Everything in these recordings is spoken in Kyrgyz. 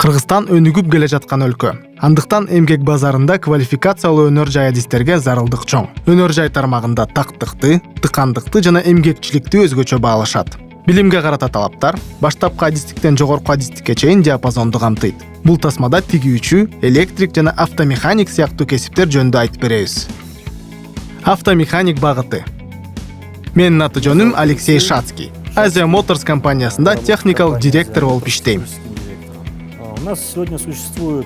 Кыргызстан өнүгүп келе жаткан өлкө. Андыктан эмгек базарында квалификациялуу өнөр жай адистерге зарылдык чоң. Өнөр жай тармагында тактыкты, тыкандыкты жана эмгекчиликти өзгөчө баалашат. Билимге карата талаптар баштапкы адистиктен жогорку адистикке чейин диапазонду камтыйт. Бул тасмада тигүүчү, электрик жана автомеханик сыяктуу кесиптер жөнүндө айтып беребиз. Автомеханик багыты. Менин аты жөнүм Алексей Шацкий. Азия Моторс компаниясында техникалык директор болуп иштейм. У нас сегодня существует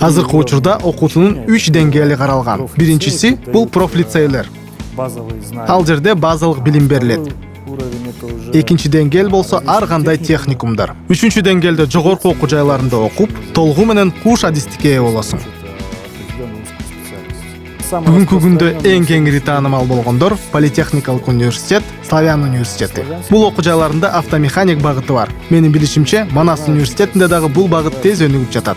Азыркы учурда окутуунун 3 деңгээли каралган. Биринчиси бул профлицейлер. базовые знания. Ал жерде базалык билим берилет. Уровень это уже Экинчи деңгээл болсо ар кандай техникумдар. Үчүнчү деңгээлде жогорку окуу жайларында окуп, толугу менен куш адистикке ээ болосуң. определенный узкий специальность. Самый Бүгүнкү күндө распространенный эң кеңири таанымал болгондор Политехникалык университет, Славян университети. Бул окуу жайларында автомеханик багыты бар. Менин билишимче, Манас университетинде дагы бул багыт тез өнүгүп жатат.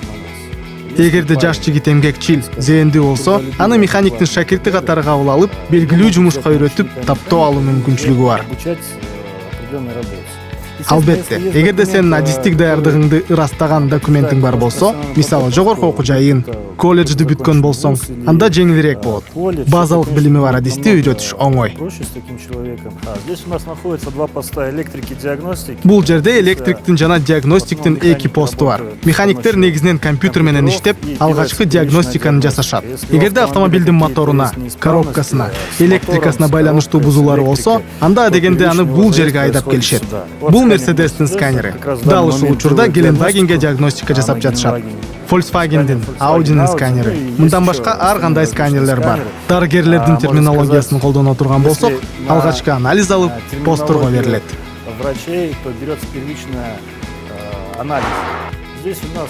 Эгерде жаш жигит эмгекчил, зээндүү болсо, аны механиктин шакирти катары кабыл алып, белгилүү жумушка үйрөтүп, таптоо алуу мүмкүнчүлүгү бар. обучать определенной работе. Албетте, эгерде сенин адистик даярдыгыңды ырастаган документиң бар болсо, мисалы жогорку окуу жайын, колледжди бүткөн болсоң, анда жеңилирээк болот. Базалык билими бар адисти үйрөтүш оңой. Проще с таким человеком. Здесь у нас находится два поста электрики и диагностики. Бул жерде электриктин жана диагностиктин эки посту бар. Механиктер негизинен компьютер менен иштеп, алгачкы диагностиканы жасашат. Эгерде автомобилдин моторуна, коробкасына, электрикасына байланыштуу бузуулары болсо, анда адегенде аны бул жерге айдап келишет. Бул Мерседестин сканери. Дал ушул учурда Гелендвагенге диагностика жасап жатышат. Volkswagendин, Audинин сканери. Мындан башка ар кандай сканерлер бар. Дарыгерлердин терминологиясын колдоно турган болсок, алгачкы анализ алып, посторго берилет. Врачей, то берется первичный анализ. Здесь у нас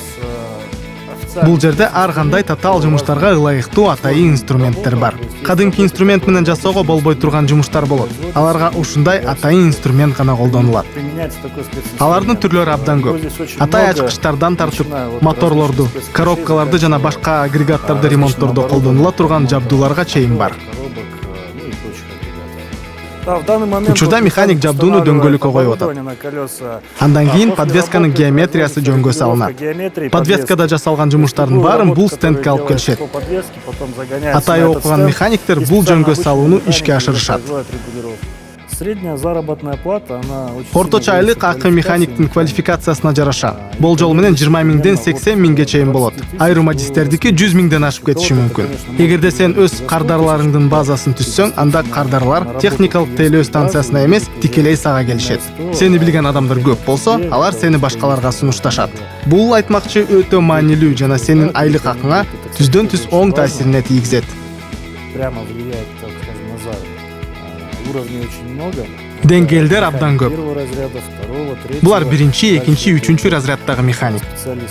Бул жерде ар кандай татаал жумуштарга ылайыктуу атайын инструменттер бар. Кадимки инструмент менен жасоого болбой турган жумуштар болот. Аларга ушундай атайын инструмент гана колдонулат. применяется такой специнструмент. Алардын түрлөрү абдан көп. Атай ачкычтардан тартып, моторлорду, коробкаларды жана башка агрегаттарды ремонттордо колдонула турган жабдууларга чейин бар. Коробок, ну и прочих агрегатов. Да, в данный момент Учурда механик жабдууну дөңгөлүккө коюп атат. на колеса. Андан кийин подвесканын геометриясы жөнгө салынат. Подвескада жасалган жумуштардын баарын бул стендке алып келишет. Атай окуган механиктер бул жөнгө салууну ишке ашырышат. Средняя заработная плата, она очень Орточо айлык акы механиктин квалификациясына жараша. Болжол менен 20 миңден 80 миңге чейин болот. Айрым адистердики 100 миңден ашып кетиши мүмкүн. Эгерде сен өз кардарларыңдын базасын түзсөң, анда кардарлар техникалык тейлөө станциясына эмес, тикелей сага келишет. Сени билген адамдар көп болсо, алар сени башкаларга сунушташат. Бул айтмакчы өтө маанилүү жана сенин айлык акыңа түздөн түз оң таасирине тийгизет. прямо влияет, так скажем, на заработок. Уровней очень много. Деңгээлдер абдан көп. Первого разряда, второго, третьего. Булар биринчи, экинчи, үчүнчү разряддагы механик.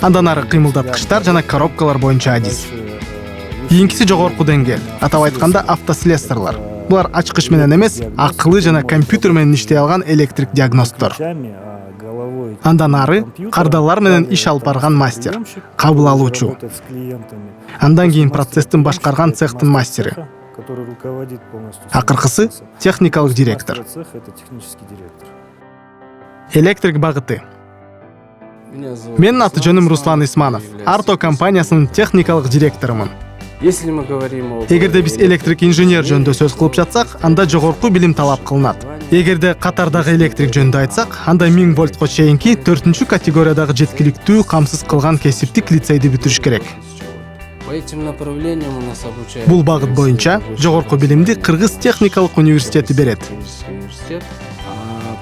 Андан ары кыймылдаткычтар жана коробкалар боюнча адис. Кийинкиси жогорку деңгээл. Атап айтканда автослесарлар. Булар ачкыч менен эмес, акылы жана компьютер менен иштей алган электрик диагносттор. Андан ары кардалар менен иш алып барган мастер, кабыл алуучу. Андан кийин процесстин башкарган цехтин мастери. Который руководит полностью. Акыркысы техникалык директор. Мастер цеха — это технический директор. Электрик багыты. Менин аты жөнүм Руслан Исманов. Арто компаниясынын техникалык директорумун. Если мы говорим о Эгерде биз электрик инженер жөнүндө сөз кылып жатсак, анда жогорку билим талап кылынат. Эгерде катардагы электрик жөнүндө айтсак, анда 1000 вольтко чейинки 4-чү категориядагы жеткиликтүү камсыз кылган кесиптик лицейди бүтүрүш керек. по этим направлениям у нас обучают. Бул багыт боюнча жогорку билимди Кыргыз техникалык университети берет. Университет.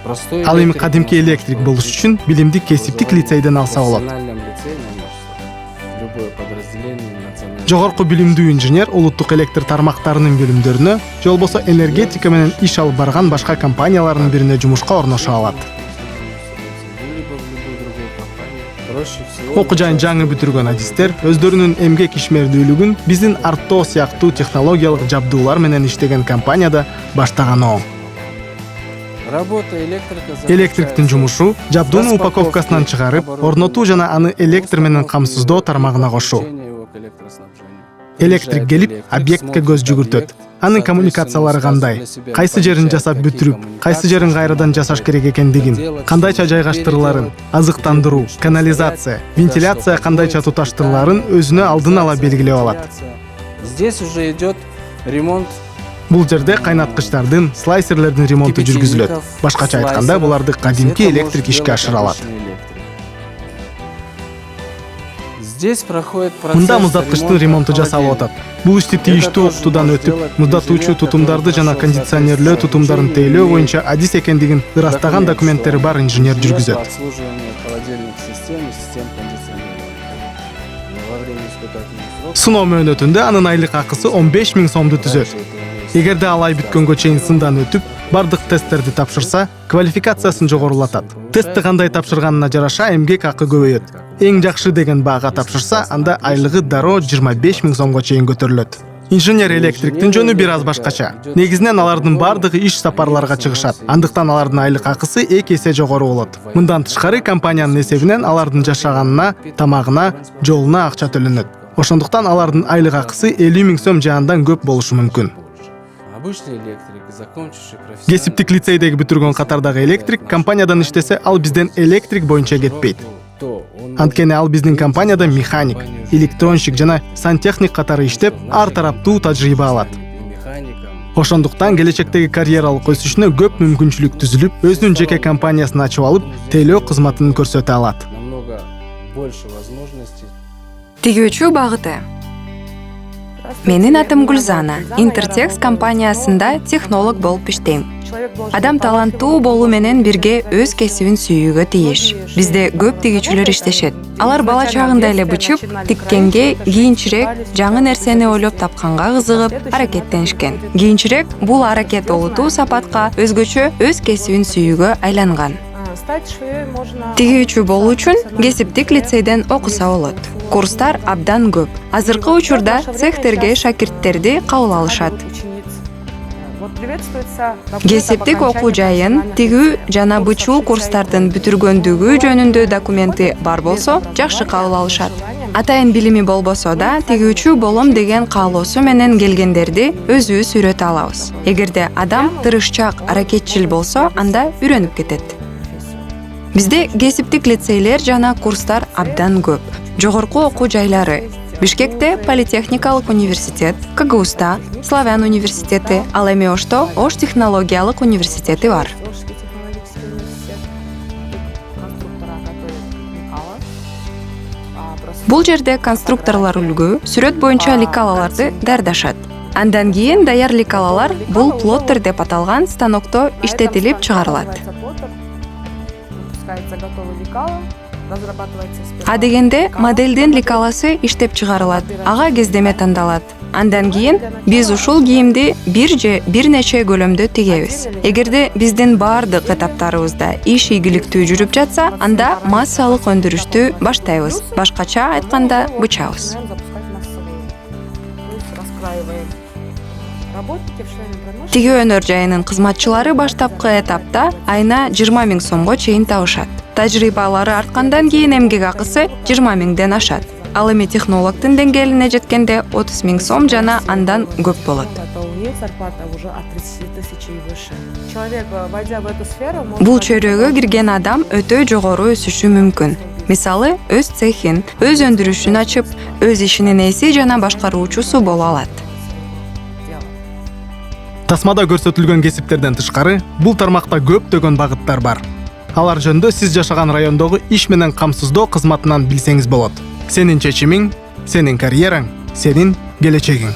Простой Ал эми электрик кадимки электрик болуш үчүн билимди кесиптик лицейден алса болот. профессиональном лицее, наверное, любое подразделение национального. Жогорку билимдүү инженер улуттук электр тармактарынын бөлүмдөрүнө, же болбосо энергетика менен иш алып барган башка компаниялардын бирине жумушка орношо алат. Либо в любой другой компании. Проще всего. Окуу жайын жаңы бүтүргөн адистер өздөрүнүн эмгек ишмердүүлүгүн биздин Арто сыяктуу технологиялык жабдуулар менен иштеген компанияда баштаган оң. Работа электрика. Электриктин жумушу жабдуунун упаковкасынан чыгарып, орнотуу жана аны электр менен камсыздоо тармагына кошуу. Электрик келип, объектке көз жүгүртөт. Анын коммуникациялары кандай, кайсы жерин жасап бүтүрүп, кайсы жерин кайрадан жасаш керек экендигин, кандайча жайгаштырыларын, азыктандыруу, канализация, вентиляция кандайча туташтырыларын өзүнө алдын ала белгилеп алат. Здесь уже идет ремонт. Бул жерде кайнаткычтардын, слайсерлердин ремонту жүргүзүлөт. Башкача айтканда, буларды кадимки электрик ишке ашыралат. Здесь проходит процесс. Мында муздаткычтын ремонту жасалып атат. Бул ишти тийиштүү окутуудан өтүп, муздатуучу тутумдарды жана кондиционерлөө тутумдарын тейлөө боюнча адис экендигин ырастаган документтери бар инженер жүргүзөт. Обслуживание холодильных систем и систем кондиционирования. Во время испытательных сроков. Сыноо мөөнөтүндө анын айлык акысы 15 000 сомду түзөт. Эгерде ал ай бүткөнгө чейин сындан өтүп, бардык тесттерди тапшырса, квалификациясын жогорулатат. Тестти кандай тапшырганына жараша эмгек акы көбөйөт. Эң жакшы деген баага тапшырса, анда айлыгы дароо 25 000 сомго чейин көтөрүлөт. Инженер-электриктин жөнү бир аз башкача. Негизинен алардын бардыгы иш сапарларга чыгышат. Андыктан алардын айлык акысы 2 эсе жогору болот. Мындан тышкары компаниянын эсебинен алардын жашаганына, тамагына, жолуна акча төлөнөт. Ошондуктан алардын айлык акысы 50 000 сом же андан көп болушу мүмкүн. Обычный электрик, закончивший профессиональный. Кесиптик лицейдеги бүтүргөн катардагы электрик компаниядан иштесе, ал бизден электрик боюнча кетпейт. Анткени ал биздин компанияда механик, электронщик жана сантехник катары иштеп, ар тараптуу тажрыйба алат. Ошондуктан келечектеги карьералык өсүшүнө көп мүмкүнчүлүк түзүлүп, өзүнүн жеке компаниясын ачып алып, тейлөө кызматын көрсөтө алат. Намного больше возможностей. Тигүүчү багыты. Менин атым Гүлзана. Интертекс компаниясында технолог болуп иштейм. Адам таланттуу болуу менен бирге өз кесибин сүйүүгө тийиш. Бизде көп тигүүчүлөр иштешет. Алар бала чагында эле бычып, тиккенге, кийинчерээк жаңы нерсени ойлоп тапканга кызыгып, аракеттенишкен. Кийинчерээк бул аракет олутуу сапатка өзгөчө өз кесибин сүйүүгө айланган. Тигүүчү болуу үчүн кесиптик лицейден окуса болот. Курстар абдан көп. Азыркы учурда цехтерге шакирттерди кабыл алышат. Кесиптик окуу жайын, тигүү жана бычуу курстардын бүтүргөндүгү жөнүндө документи бар болсо, жакшы кабыл алышат. Атайын билими болбосо да, тигүүчү болом деген каалоосу менен келгендерди өзүбүз үйрөтө алабыз. Эгерде адам тырышчаак, аракетчил болсо, анда үйрөнүп кетет. Бизде кесиптик лицейлер жана курстар абдан көп. Жогорку окуу жайлары: Бишкекте Политехникалык университет, КГУста Славян университети, ал эми Ошто Ош технологиялык университети бар. Бул жерде конструкторлор үлгү, сүрөт боюнча лекалаларды даярдашат. Андан кийин даяр лекалалар бул плоттер деп аталган станокто иштетилип чыгарылат. А дегенде модельдин лекаласы иштеп чыгарылат, ага кездеме тандалат. Андан кийин биз ушул кийимди бир же бир нече көлөмдө тигебиз. Эгерде биздин баардык этаптарыбызда иш ийгиликтүү жүрүп жатса, анда массалык өндүрүштү баштайбыз. Башкача айтканда, бычабыз. Тигүү өнөр жайынын кызматчылары баштапкы этапта айына 20 000 сомго чейин табышат. Тажрыйбалары арткандан кийин эмгек акысы 20 000ден ашат. Ал эми технологдун деңгээлине жеткенде 30 000 сом жана андан көп болот. Бул чөйрөгө кирген адам өтө жогору өсүшү мүмкүн. Мисалы, өз цехин, өз өндүрүшүн ачып, өз ишинин ээси жана башкаруучусу боло алат. Тасмада көрсөтүлгөн кесиптерден тышкары, бул тармакта көптөгөн багыттар бар. Алар жөнүндө сиз жашаган райондогу иш менен камсыздоо кызматынан билсеңиз болот. Сенин чечимиң, сенин карьераң, сенин келечегиң.